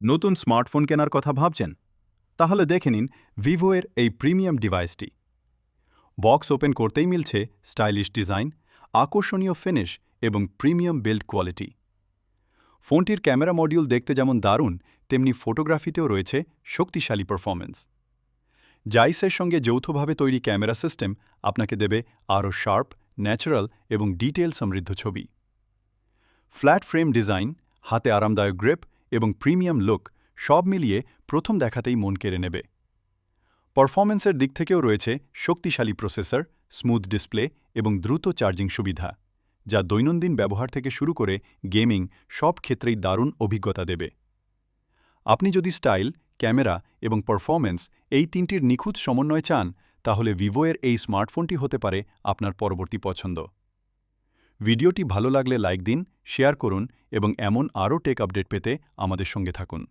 নতুন স্মার্টফোন কেনার কথা ভাবছেন? তাহলে দেখে নিন ভিভো এর এই প্রিমিয়াম ডিভাইসটি। বক্স ওপেন করতেই মিলছে স্টাইলিশ ডিজাইন, আকর্ষণীয় ফিনিশ এবং প্রিমিয়াম বিল্ড কোয়ালিটি। ফোনটির ক্যামেরা মডিউল দেখতে যেমন দারুণ, তেমনি ফটোগ্রাফিতেও রয়েছে শক্তিশালী পারফরম্যান্স। জাইসের সঙ্গে যৌথভাবে তৈরি ক্যামেরা সিস্টেম আপনাকে দেবে আরও শার্প, ন্যাচারাল এবং ডিটেইল সমৃদ্ধ ছবি। ফ্ল্যাট ফ্রেম ডিজাইন, হাতে আরামদায়ক গ্রিপ এবং প্রিমিয়াম লুক সব মিলিয়ে প্রথম দেখাতেই মন কেড়ে নেবে। পারফরম্যান্সের দিক থেকেও রয়েছে শক্তিশালী প্রসেসর, স্মুথ ডিসপ্লে এবং দ্রুত চার্জিং সুবিধা, যা দৈনন্দিন ব্যবহার থেকে শুরু করে গেমিং সব ক্ষেত্রেই দারুণ অভিজ্ঞতা দেবে। আপনি যদি স্টাইল, ক্যামেরা এবং পারফরম্যান্স এই তিনটির নিখুঁত সমন্বয় চান, তাহলে ভিভো এর এই স্মার্টফোনটি হতে পারে আপনার পরবর্তী পছন্দ। ভিডিওটি ভালো লাগলে লাইক দিন, শেয়ার করুন এবং এমন আরও টেক আপডেট পেতে আমাদের সঙ্গে থাকুন।